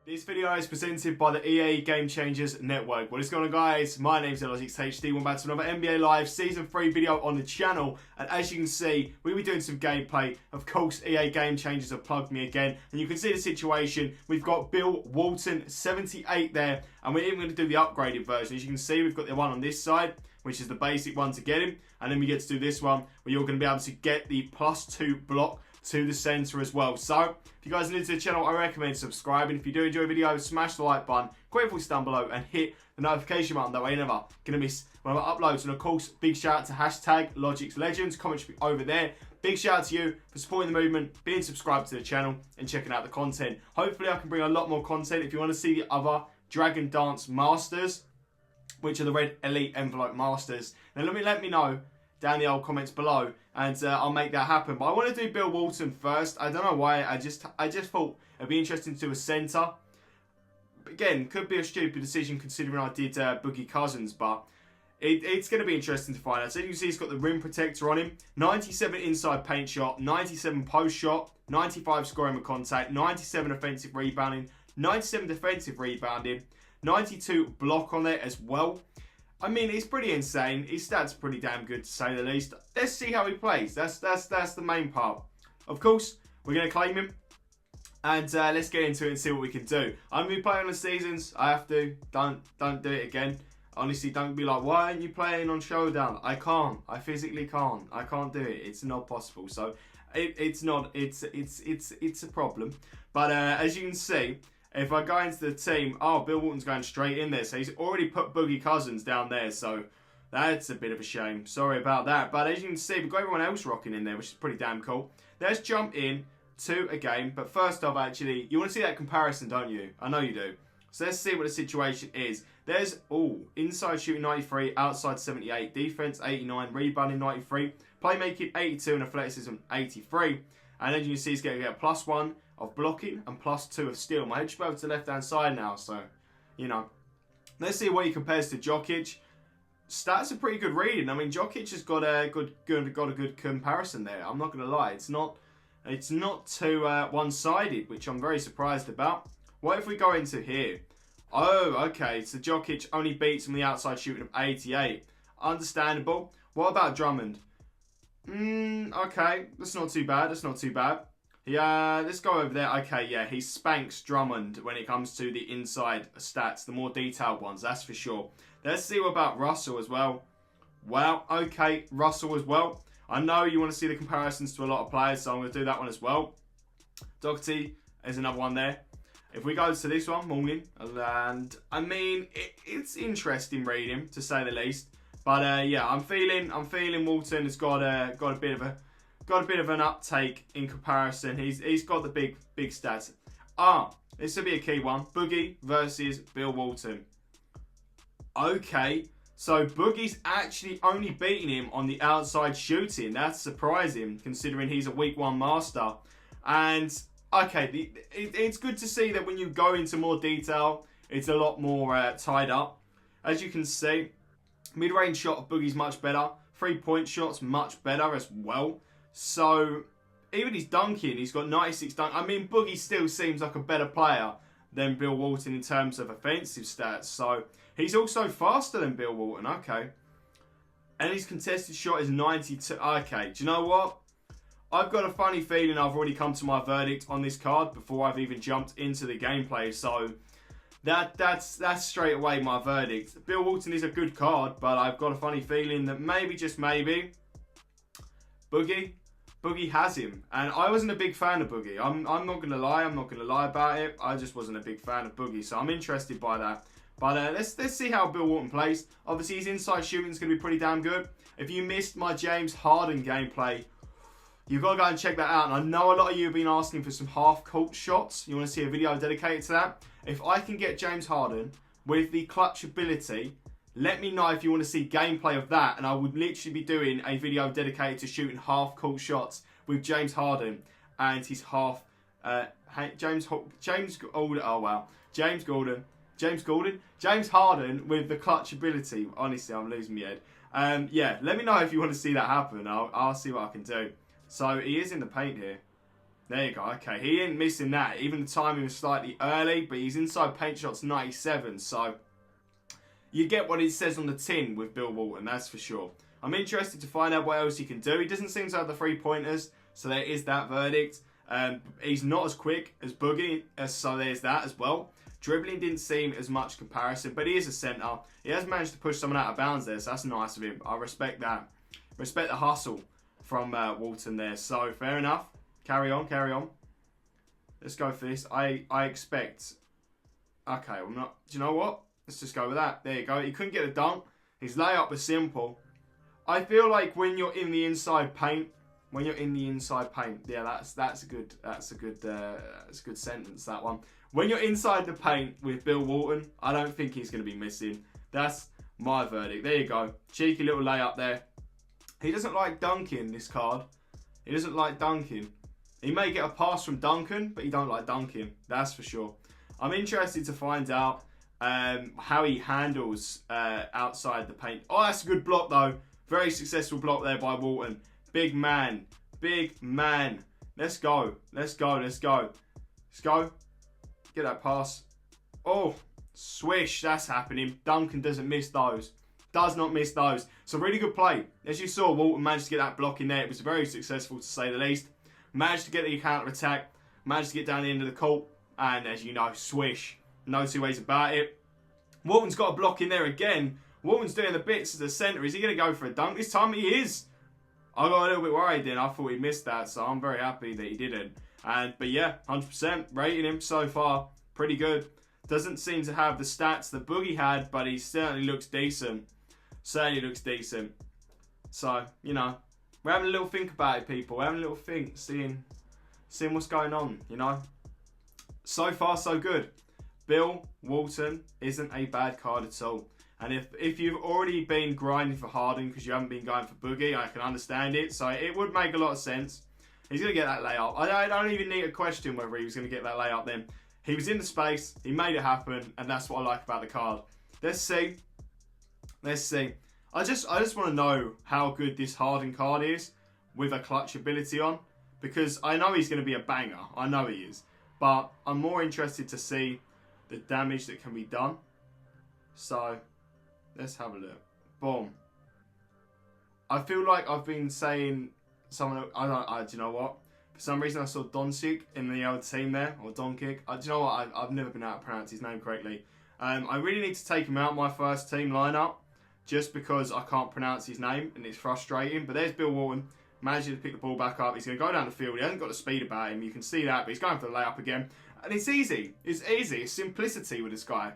This video is presented by the EA Game Changers Network. What is going on, guys? My name is LGXHD. We're back to another NBA Live Season 3 video on the channel. And as you can see, we'll be doing some gameplay. Of course, EA Game Changers have plugged me again. And you can see the situation. We've got Bill Walton, 78 there. And we're even going to do the upgraded version. As you can see, we've got the one on this side, which is the basic one to get him. And then we get to do this one, where you're going to be able to get the +2 block to the centre as well. So, if you guys are new to the channel, I recommend subscribing. If you do enjoy the video, smash the like button, grateful down below, and hit the notification button. That way you're never going to miss one of my uploads. And of course, big shout out to hashtag LogixLegends. Comment should be over there. Big shout out to you for supporting the movement, being subscribed to the channel, and checking out the content. Hopefully I can bring a lot more content. If you want to see the other Dragon Dance Masters, which are the Red Elite Envelope Masters, then let me know down the old comments below, and I'll make that happen. But I want to do Bill Walton first. I don't know why. I just thought it'd be interesting to do a centre. Again, could be a stupid decision considering I did Boogie Cousins, but it's going to be interesting to find out. So you can see he's got the rim protector on him. 97 inside paint shot, 97 post shot, 95 scoring with contact, 97 offensive rebounding, 97 defensive rebounding, 92 block on there as well. I mean, it's pretty insane. His stats are pretty damn good, to say the least. Let's see how he plays. That's the main part. Of course, we're going to claim him. And let's get into it and see what we can do. I'm going to be playing on the seasons. I have to. Don't do it again. Honestly, don't be like, why aren't you playing on Showdown? I can't. I physically can't. I can't do it. It's not possible. So, it's a problem. But as you can see, if I go into the team, oh, Bill Walton's going straight in there. So he's already put Boogie Cousins down there. So that's a bit of a shame. Sorry about that. But as you can see, we've got everyone else rocking in there, which is pretty damn cool. Let's jump in to a game. But first off, actually, you want to see that comparison, don't you? I know you do. So let's see what the situation is. There's, inside shooting 93, outside 78, defense 89, rebounding 93, playmaking 82, and athleticism 83. And as you can see, he's going to get a +1 of blocking and +2 of steal. My head should be over to the left-hand side now, so, you know. Let's see what he compares to Jokic. Stats are pretty good reading. I mean, Jokic has got a good comparison there. I'm not going to lie. It's not too one-sided, which I'm very surprised about. What if we go into here? Oh, okay. So Jokic only beats him the outside shooting of 88. Understandable. What about Drummond? Okay. That's not too bad. That's not too bad. Yeah, let's go over there. Okay, yeah, he spanks Drummond when it comes to the inside stats, the more detailed ones, that's for sure. Let's see what about Russell as well. Well, okay, Russell as well. I know you want to see the comparisons to a lot of players, so I'm going to do that one as well. Doherty is another one there. If we go to this one, Morning, and I mean, it's interesting reading, to say the least. But yeah, I'm feeling Walton has got a bit of an uptake in comparison. He's got the big stats. This will be a key one. Boogie versus Bill Walton. Okay, so Boogie's actually only beating him on the outside shooting. That's surprising, considering he's a week 1 master. And okay, it's good to see that when you go into more detail, it's a lot more tied up. As you can see, mid-range shot of Boogie's much better. 3-point shots much better as well. So, even his dunking, he's got 96 dunk. I mean, Boogie still seems like a better player than Bill Walton in terms of offensive stats. So, he's also faster than Bill Walton. Okay. And his contested shot is 92. Okay, do you know what? I've got a funny feeling I've already come to my verdict on this card before I've even jumped into the gameplay. So, that's straight away my verdict. Bill Walton is a good card, but I've got a funny feeling that maybe, just maybe, Boogie has him. And I wasn't a big fan of Boogie. I'm not going to lie. I'm not going to lie about it. I just wasn't a big fan of Boogie. So I'm interested by that. But let's see how Bill Walton plays. Obviously, his inside shooting is going to be pretty damn good. If you missed my James Harden gameplay, you've got to go and check that out. And I know a lot of you have been asking for some half-court shots. You want to see a video dedicated to that? If I can get James Harden with the clutch ability, let me know if you want to see gameplay of that, and I would literally be doing a video dedicated to shooting half-court shots with James Harden and his James Harden with the clutch ability. Honestly, I'm losing my head. Yeah, let me know if you want to see that happen. I'll see what I can do. So he is in the paint here. There you go. Okay, he ain't missing that. Even the timing was slightly early, but he's inside paint shots 97. So you get what it says on the tin with Bill Walton, that's for sure. I'm interested to find out what else he can do. He doesn't seem to have the 3-pointers, so there is that verdict. He's not as quick as Boogie, so there's that as well. Dribbling didn't seem as much comparison, but he is a centre. He has managed to push someone out of bounds there, so that's nice of him. I respect that. Respect the hustle from Walton there. So fair enough. Carry on, carry on. Let's go for this. I expect. Okay, I'm not. Do you know what? Let's just go with that. There you go. He couldn't get a dunk. His layup was simple. I feel like when you're in the inside paint, yeah, that's a good sentence, that one. When you're inside the paint with Bill Walton, I don't think he's going to be missing. That's my verdict. There you go. Cheeky little layup there. He doesn't like dunking, this card. He doesn't like dunking. He may get a pass from Duncan, but he don't like dunking. That's for sure. I'm interested to find out how he handles outside the paint. Oh, that's a good block, though. Very successful block there by Walton. Big man. Big man. Let's go. Let's go. Let's go. Let's go. Get that pass. Oh, swish. That's happening. Duncan doesn't miss those. Does not miss those. It's a really good play. As you saw, Walton managed to get that block in there. It was very successful, to say the least. Managed to get the counter-attack. Managed to get down the end of the court. And as you know, swish. No two ways about it. Walton's got a block in there again. Walton's doing the bits as the centre. Is he going to go for a dunk? This time he is. I got a little bit worried then. I thought he missed that. So I'm very happy that he didn't. But yeah, 100%. Rating him so far. Pretty good. Doesn't seem to have the stats that Boogie had. But he certainly looks decent. Certainly looks decent. So, you know. We're having a little think about it, people. We're having a little think. Seeing what's going on, you know. So far, so good. Bill Walton isn't a bad card at all. And if you've already been grinding for Harden because you haven't been going for Boogie, I can understand it. So it would make a lot of sense. He's going to get that layup. I don't even need a question whether he was going to get that layup then. He was in the space. He made it happen. And that's what I like about the card. Let's see. Let's see. I just want to know how good this Harden card is with a clutch ability on. Because I know he's going to be a banger. I know he is. But I'm more interested to see the damage that can be done. So, let's have a look. Boom. I feel like I've been saying someone. Do you know what? For some reason, I saw Doncic in the old team there, or Doncic. Do you know what? I've never been able to pronounce his name correctly. I really need to take him out of my first team lineup, just because I can't pronounce his name and it's frustrating. But there's Bill Walton. Managing to pick the ball back up. He's going to go down the field. He hasn't got the speed about him. You can see that, but he's going for the layup again. And it's easy. It's easy. It's simplicity with this guy.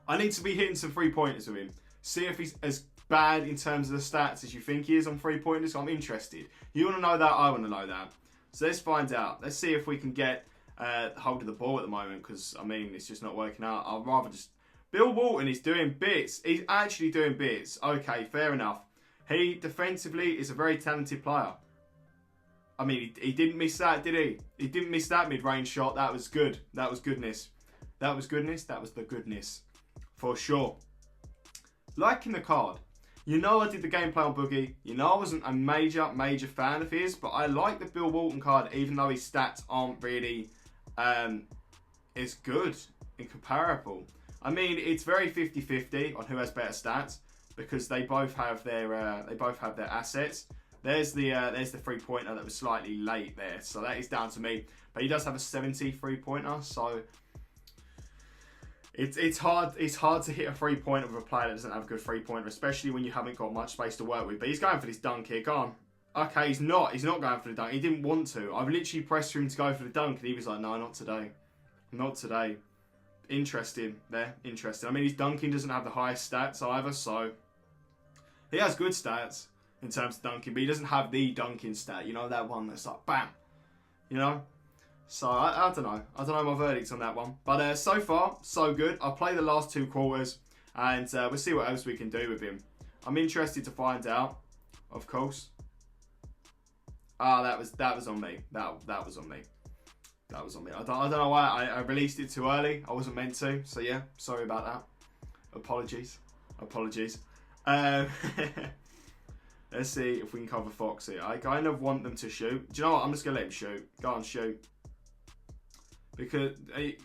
I need to be hitting some 3-pointers with him. See if he's as bad in terms of the stats as you think he is on 3-pointers. I'm interested. You want to know that? I want to know that. So let's find out. Let's see if we can get hold of the ball at the moment, because, I mean, it's just not working out. I'd rather just... Bill Walton is doing bits. He's actually doing bits. Okay, fair enough. He, defensively, is a very talented player. I mean, he didn't miss that, did he? He didn't miss that mid-range shot. That was good. That was goodness. That was goodness. That was the goodness. For sure. Liking the card. You know I did the gameplay on Boogie. You know I wasn't a major fan of his. But I like the Bill Walton card, even though his stats aren't really as good and comparable. I mean, it's very 50-50 on who has better stats, because they both have their assets. There's the 3-pointer that was slightly late there, so that is down to me. But he does have a 70 3-pointer, so it's hard to hit a 3-pointer with a player that doesn't have a good 3-pointer, especially when you haven't got much space to work with. But he's going for this dunk here. Go on. Okay, he's not going for the dunk. He didn't want to. I've literally pressed for him to go for the dunk, and he was like, no, not today. Not today. Interesting there. Interesting. I mean, his dunking doesn't have the highest stats either, so he has good stats in terms of dunking, but he doesn't have the dunking stat. You know, that one that's like, bam. You know? So, I don't know. I don't know my verdict on that one. But so far, so good. I'll play the last 2 quarters, and we'll see what else we can do with him. I'm interested to find out, of course. That was on me. That was on me. That was on me. I don't know why I released it too early. I wasn't meant to. So yeah, sorry about that. Apologies. Let's see if we can cover Foxy. I kind of want them to shoot. Do you know what? I'm just going to let him shoot. Go on, shoot. Because,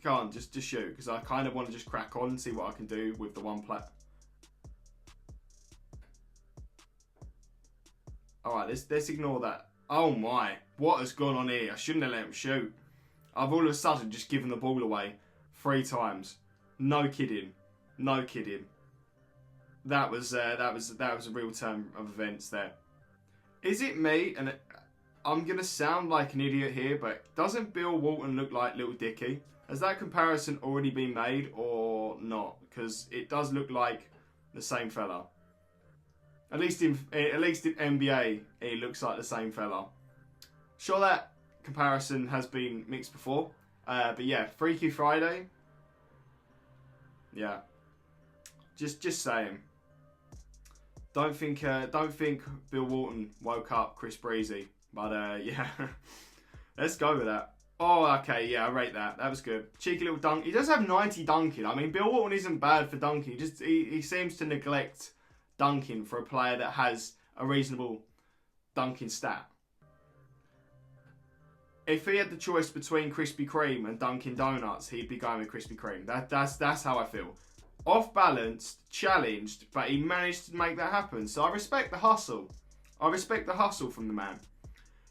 go on, just shoot. Because I kind of want to just crack on and see what I can do with the one play. Alright, let's ignore that. Oh my, what has gone on here? I shouldn't have let him shoot. I've all of a sudden just given the ball away 3 times. No kidding. No kidding. That was a real turn of events there. Is it me? And I'm gonna sound like an idiot here, but doesn't Bill Walton look like Little Dicky? Has that comparison already been made or not? Because it does look like the same fella. At least in NBA, it looks like the same fella. Sure, that comparison has been mixed before, but yeah, Freaky Friday. Yeah, just saying. Don't think Bill Walton woke up Chris Breezy, but yeah, let's go with that. Oh, okay, yeah, I rate that. That was good. Cheeky little dunk. He does have 90 dunking. I mean, Bill Walton isn't bad for dunking. He seems to neglect dunking for a player that has a reasonable dunking stat. If he had the choice between Krispy Kreme and Dunkin' Donuts, he'd be going with Krispy Kreme. That's how I feel. Off balance, challenged, but he managed to make that happen. So I respect the hustle. I respect the hustle from the man.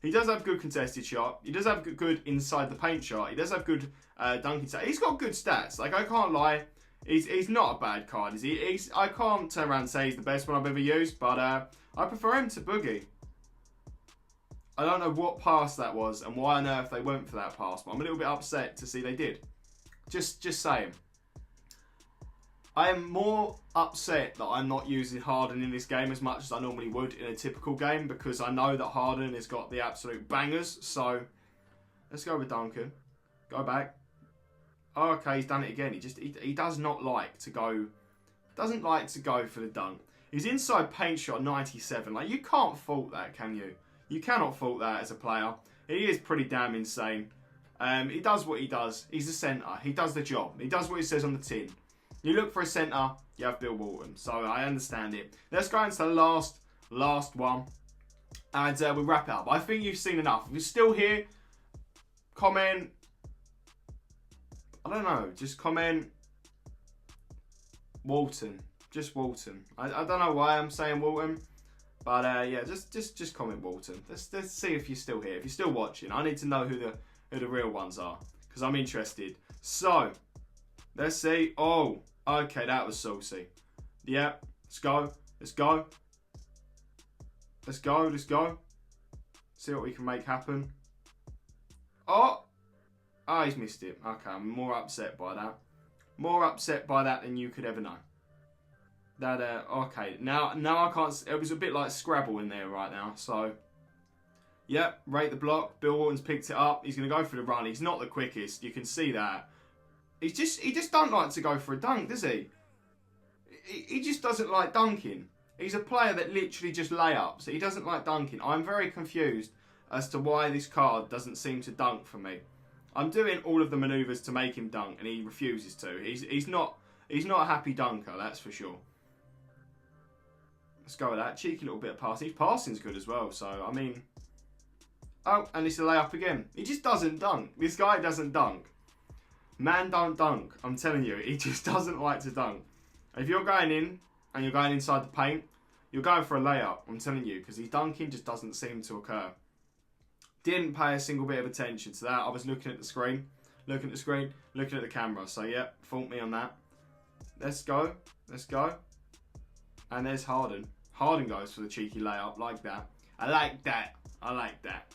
He does have good contested shot. He does have good inside the paint shot. He does have good dunking stats. He's got good stats. Like, I can't lie. He's not a bad card, is he? I can't turn around and say he's the best one I've ever used, but I prefer him to Boogie. I don't know what pass that was and why on earth they went for that pass, but I'm a little bit upset to see they did. Just saying. I am more upset that I'm not using Harden in this game as much as I normally would in a typical game, because I know that Harden has got the absolute bangers. So let's go with Duncan. Go back. Oh, okay, he's done it again. He does not like to go. Doesn't like to go for the dunk. His inside paint shot 97. Like, you can't fault that, can you? You cannot fault that as a player. He is pretty damn insane. He does what he does. He's a centre. He does the job. He does what he says on the tin. You look for a centre, you have Bill Walton. So I understand it. Let's go into the last one. And we'll wrap it up. I think you've seen enough. If you're still here, comment. I don't know. Just comment Walton. Just Walton. I don't know why I'm saying Walton. But yeah, just comment Walton. Let's see if you're still here. If you're still watching, I need to know who the real ones are, because I'm interested. So let's see. Oh, okay, that was saucy. Yeah, let's go. Let's go. Let's go. Let's go. See what we can make happen. Oh, he's missed it. Okay, I'm more upset by that. More upset by that than you could ever know. That okay, now I can't. It was a bit like Scrabble in there right now. So, yep, rate the block. Bill Walton's picked it up. He's gonna go for the run. He's not the quickest. You can see that. He just don't like to go for a dunk, does he? He just doesn't like dunking. He's a player that literally just layups. He doesn't like dunking. I'm very confused as to why this card doesn't seem to dunk for me. I'm doing all of the manoeuvres to make him dunk, and he refuses to. He's not a happy dunker, that's for sure. Let's go with that. Cheeky little bit of passing. His passing's good as well, so, I mean... Oh, and it's a layup again. He just doesn't dunk. This guy doesn't dunk. Man don't dunk. I'm telling you, he just doesn't like to dunk. If you're going in, and you're going inside the paint, you're going for a layup. I'm telling you, because his dunking just doesn't seem to occur. Didn't pay a single bit of attention to that. I was looking at the screen. Looking at the screen. Looking at the camera. So, yeah, fault me on that. Let's go. Let's go. And there's Harden. Harden goes for the cheeky layup like that. I like that. I like that.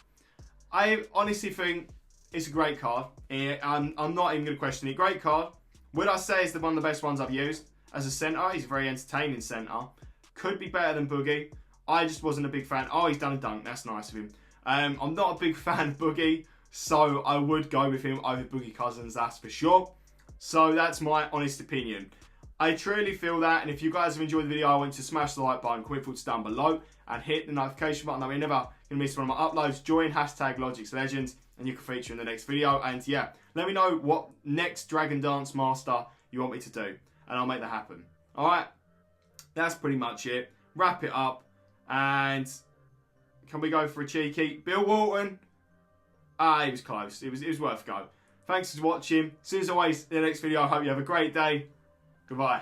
I honestly think it's a great card. I'm not even going to question it. Great card. Would I say it's one of the best ones I've used? As a centre, he's a very entertaining centre. Could be better than Boogie. I just wasn't a big fan. Oh, he's done a dunk. That's nice of him. I'm not a big fan of Boogie, so I would go with him over Boogie Cousins, that's for sure. So that's my honest opinion. I truly feel that, and if you guys have enjoyed the video, I want you to smash the like button, comment thoughts down below, and hit the notification button that we're never going to miss one of my uploads. Join #LogicsLegends, and you can feature in the next video. And yeah, let me know what next Dragon Dance Master you want me to do, and I'll make that happen. Alright, that's pretty much it. Wrap it up. And can we go for a cheeky Bill Walton? He was close. It was worth a go. Thanks for watching. See you as always in the next video. I hope you have a great day. Goodbye.